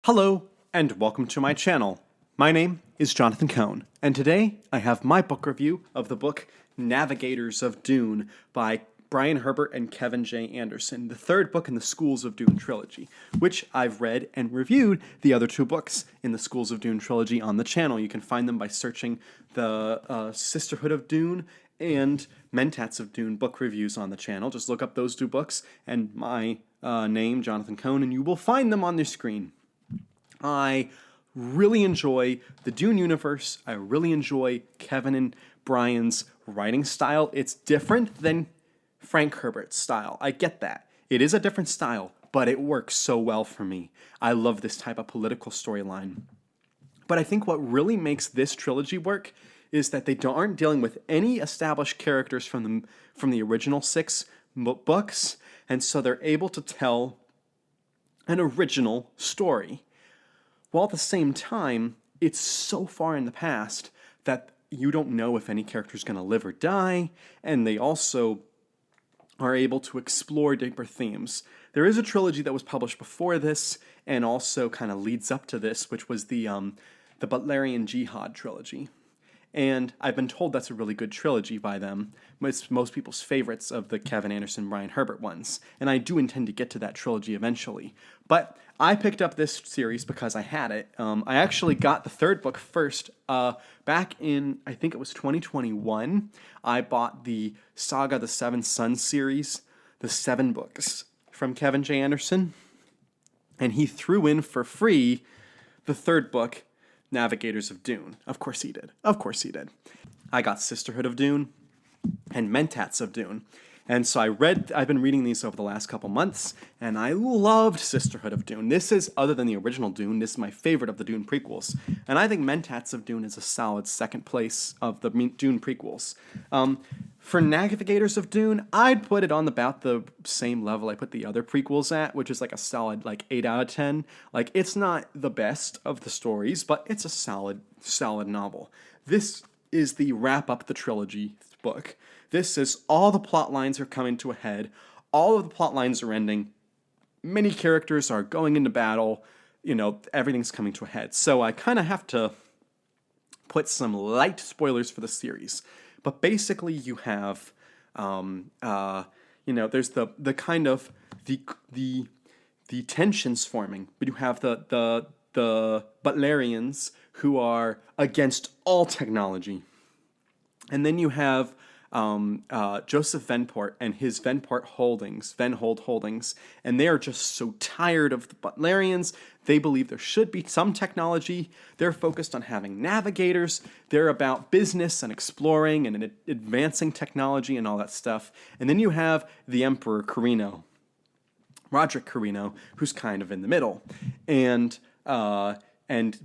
Hello, and welcome to my channel. My name is Jonathan Cohn, and today I have my book review of the book Navigators of Dune by Brian Herbert and Kevin J. Anderson, the third book in the Schools of Dune trilogy, which I've read and reviewed the other two books in the Schools of Dune trilogy on the channel. You can find them by searching the Sisterhood of Dune and Mentats of Dune book reviews on the channel. Just look up those two books and my name, Jonathan Cohn, and you will find them on the screen. I really enjoy the Dune universe. I really enjoy Kevin and Brian's writing style. It's different than Frank Herbert's style. I get that. It is a different style, but it works so well for me. I love this type of political storyline. But I think what really makes this trilogy work is that they aren't dealing with any established characters from the original six books, and so they're able to tell an original story. While at the same time, it's so far in the past that you don't know if any character is going to live or die, and they also are able to explore deeper themes. There is a trilogy that was published before this, and also kind of leads up to this, which was the Butlerian Jihad trilogy. And I've been told that's a really good trilogy by them. It's most people's favorites of the Kevin Anderson, Brian Herbert ones. And I do intend to get to that trilogy eventually. But I picked up this series because I had it. I actually got the third book first. Back in, I think it was 2021, I bought the Saga the Seven Sons series, the 7 books from Kevin J. Anderson. And he threw in for free the third book, Navigators of Dune. Of course he did. Of course he did. I got Sisterhood of Dune and Mentats of Dune. And so I've been reading these over the last couple months, and I loved Sisterhood of Dune. This is, other than the original Dune, this is my favorite of the Dune prequels. And I think Mentats of Dune is a solid second place of the Dune prequels. For Navigators of Dune, I'd put it on about the same level I put the other prequels at, which is like a solid 8 out of 10. It's not the best of the stories, but it's a solid novel. This is the wrap up the trilogy book. This is all the plot lines are coming to a head. All of the plot lines are ending. Many characters are going into battle. Everything's coming to a head. So I kind of have to put some light spoilers for the series. But basically, you have, there's the kind of the tensions forming. But you have the Butlerians who are against all technology, and then you have Joseph Venport and his Venhold Holdings, and they are just so tired of the Butlerians. They believe there should be some technology. They're focused on having navigators. They're about business and exploring and advancing technology and all that stuff. And then you have the Emperor Carino, Roderick Carino, who's kind of in the middle. And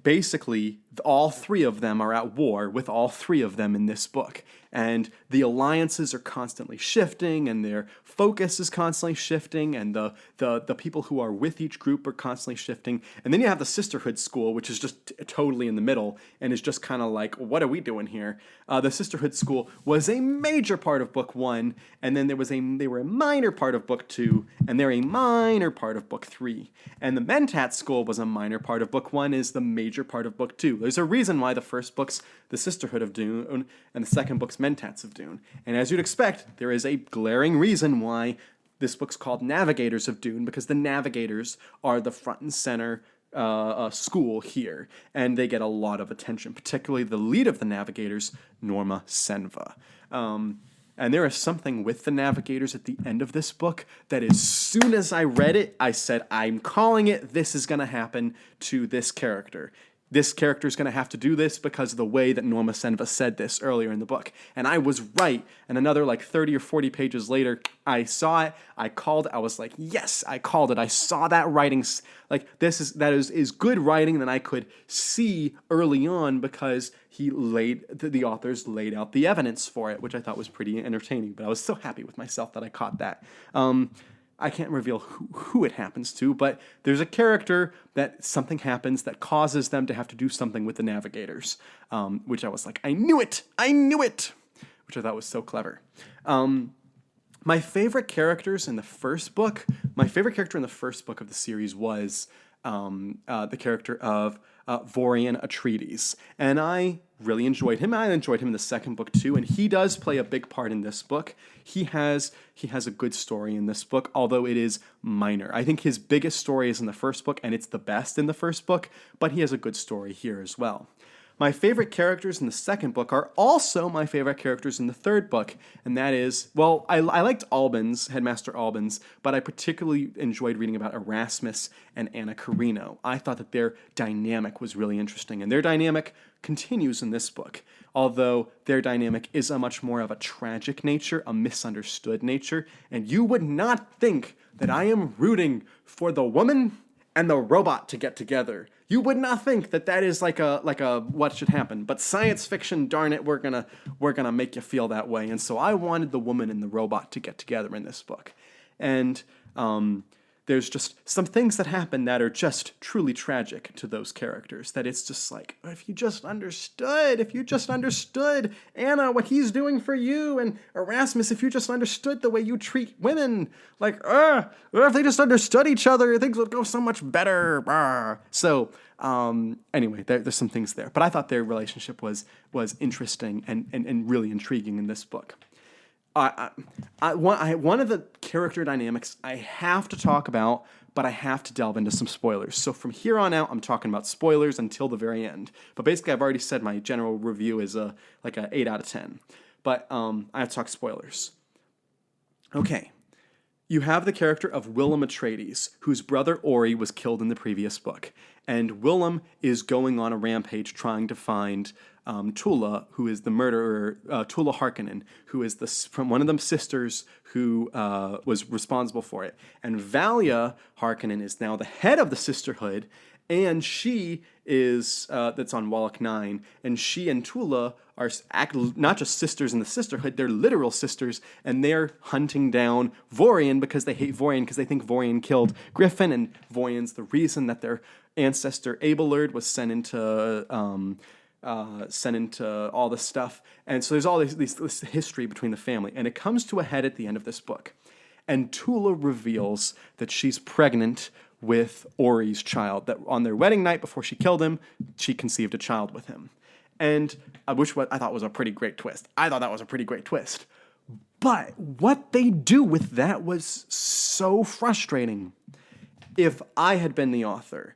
basically, all three of them are at war with all three of them in this book. And the alliances are constantly shifting, and their focus is constantly shifting, and the people who are with each group are constantly shifting. And then you have the Sisterhood School, which is just totally in the middle, and is just kind of like, what are we doing here? The Sisterhood School was a major part of Book 1, and then they were a minor part of Book 2, and they're a minor part of Book 3. And the Mentat School was a minor part of Book 1, is the major part of Book 2. There's a reason why the first book's the Sisterhood of Dune, and the second book's Mentats of Dune. And as you'd expect, there is a glaring reason why this book's called Navigators of Dune, because the Navigators are the front and center school here, and they get a lot of attention, particularly the lead of the Navigators, Norma Senva. And there is something with the Navigators at the end of this book that as soon as I read it, I said, I'm calling it, this is going to happen to this character. This character is going to have to do this because of the way that Norma Senva said this earlier in the book. And I was right. And another 30 or 40 pages later, I saw it. I called it. I was like, yes, I called it. I saw that writing. That is good writing that I could see early on, because the authors laid out the evidence for it, which I thought was pretty entertaining. But I was so happy with myself that I caught that. I can't reveal who it happens to, but there's a character that something happens that causes them to have to do something with the Navigators, which I was like, I knew it, which I thought was so clever. My favorite character in the first book of the series was the character of Vorian Atreides, and I really enjoyed him. I enjoyed him in the second book too, and he does play a big part in this book. He has a good story in this book, although it is minor. I think his biggest story is in the first book, and it's the best in the first book, but he has a good story here as well. My favorite characters in the second book are also my favorite characters in the third book, and that is, well, I liked Albans, Headmaster Albans, but I particularly enjoyed reading about Erasmus and Anna Carino. I thought that their dynamic was really interesting, and their dynamic continues in this book, although their dynamic is a much more of a tragic nature, a misunderstood nature, and you would not think that I am rooting for the woman and the robot to get together. You would not think that that is like a what should happen, but science fiction, darn it, we're gonna make you feel that way. And so I wanted the woman and the robot to get together in this book, and there's just some things that happen that are just truly tragic to those characters. That it's just like, if you just understood Anna, what he's doing for you, and Erasmus, if you just understood the way you treat women, like, if they just understood each other, things would go so much better. So, anyway, there's some things there. But I thought their relationship was interesting and really intriguing in this book. One of the character dynamics I have to talk about, but I have to delve into some spoilers. So from here on out, I'm talking about spoilers until the very end. But basically, I've already said my general review is like an 8 out of 10. But I have to talk spoilers. Okay. You have the character of Willem Atreides, whose brother Ori was killed in the previous book. And Willem is going on a rampage trying to find Tula, who is the murderer, Tula Harkonnen, who is from one of them sisters who was responsible for it. And Valia Harkonnen is now the head of the sisterhood, and she is, that's on Wallach 9, and she and Tula are not just sisters in the sisterhood, they're literal sisters, and they're hunting down Vorian because they hate Vorian, because they think Vorian killed Griffin, and Vorian's the reason that their ancestor Abelard was sent into all this stuff. And so there's all this history between the family, and it comes to a head at the end of this book. And Tula reveals that she's pregnant with Ori's child, that on their wedding night before she killed him, she conceived a child with him. And which I thought was a pretty great twist. I thought that was a pretty great twist. But what they do with that was so frustrating. If I had been the author,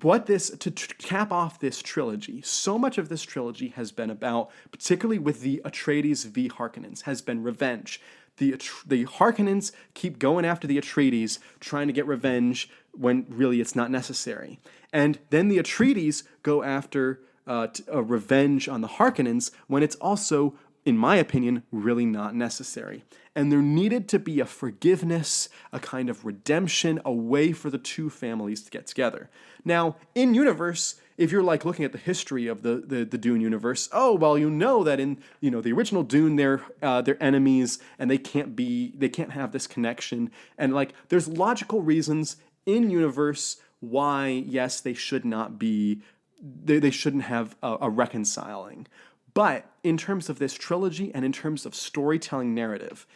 to cap off this trilogy, so much of this trilogy has been about, particularly with the Atreides v. Harkonnens, has been revenge. The Harkonnens keep going after the Atreides, trying to get revenge when really it's not necessary. And then the Atreides go after a revenge on the Harkonnens when it's also, in my opinion, really not necessary. And there needed to be a forgiveness, a kind of redemption, a way for the two families to get together. Now, in universe, if you're like looking at the history of the Dune universe, that in the original Dune, they're enemies and they can't have this connection, and like there's logical reasons in universe why yes they should not be, they shouldn't have a reconciling. But in terms of this trilogy and in terms of storytelling narrative,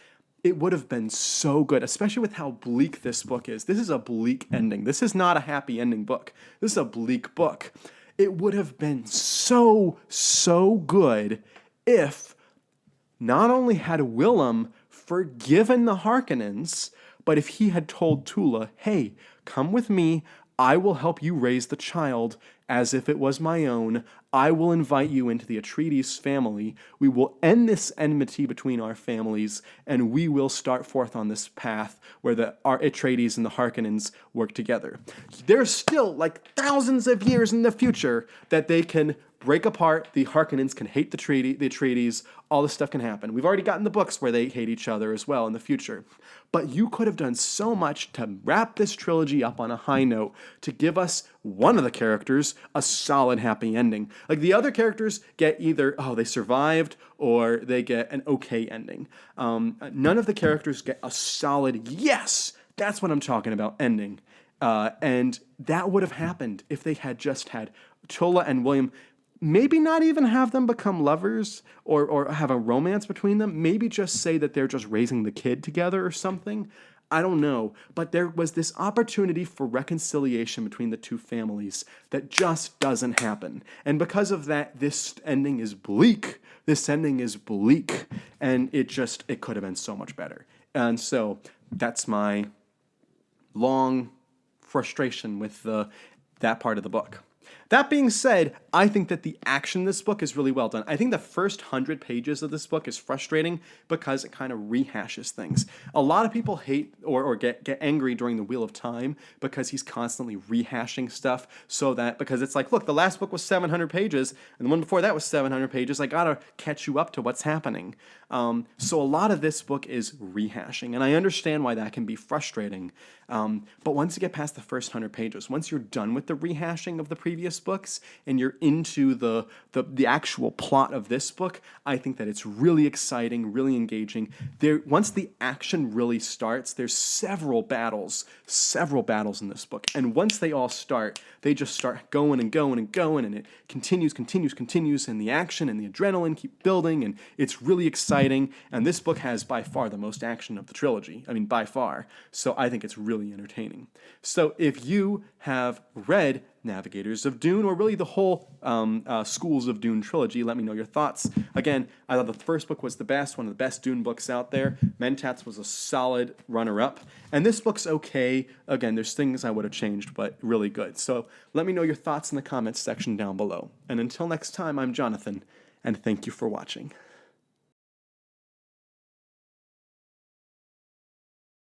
it would have been so good, especially with how bleak this book is. This is a bleak ending. This is not a happy ending book. This is a bleak book. It would have been so good if not only had Willem forgiven the Harkonnens, but if he had told Tula, hey, come with me, I will help you raise the child as if it was my own. I will invite you into the Atreides family. We will end this enmity between our families, and we will start forth on this path where our Atreides and the Harkonnens work together. There's still like thousands of years in the future that they can break apart. The Harkonnens can hate the Atreides. All this stuff can happen. We've already gotten the books where they hate each other as well in the future. But you could have done so much to wrap this trilogy up on a high note, to give us one of the characters a solid happy ending. Like the other characters get either, they survived, or they get an okay ending. None of the characters get a solid, yes, that's what I'm talking about, ending. And that would have happened if they had just had Tula and William. Maybe not even have them become lovers or have a romance between them. Maybe just say that they're just raising the kid together or something. I don't know. But there was this opportunity for reconciliation between the two families that just doesn't happen. And because of that, this ending is bleak. This ending is bleak. And it could have been so much better. And so that's my long frustration with that part of the book. That being said, I think that the action in this book is really well done. I think the first 100 pages of this book is frustrating because it kind of rehashes things. A lot of people hate or get angry during the Wheel of Time because he's constantly rehashing stuff because it's like, look, the last book was 700 pages and the one before that was 700 pages. I gotta catch you up to what's happening. So a lot of this book is rehashing, and I understand why that can be frustrating. But once you get past the first 100 pages, once you're done with the rehashing of the previous books and you're into the actual plot of this book, I think that it's really exciting, really engaging. Once the action really starts, there's several battles in this book, and once they all start, they just start going and going and going, and it continues, and the action and the adrenaline keep building, and it's really exciting. And this book has by far the most action of the trilogy. I mean, by far. So I think it's really entertaining. So if you have read Navigators of Dune, or really the whole Schools of Dune trilogy, let me know your thoughts. Again, I thought the first book was the best, one of the best Dune books out there. Mentats was a solid runner-up. And this book's okay. Again, there's things I would have changed, but really good. So let me know your thoughts in the comments section down below. And until next time, I'm Jonathan, and thank you for watching.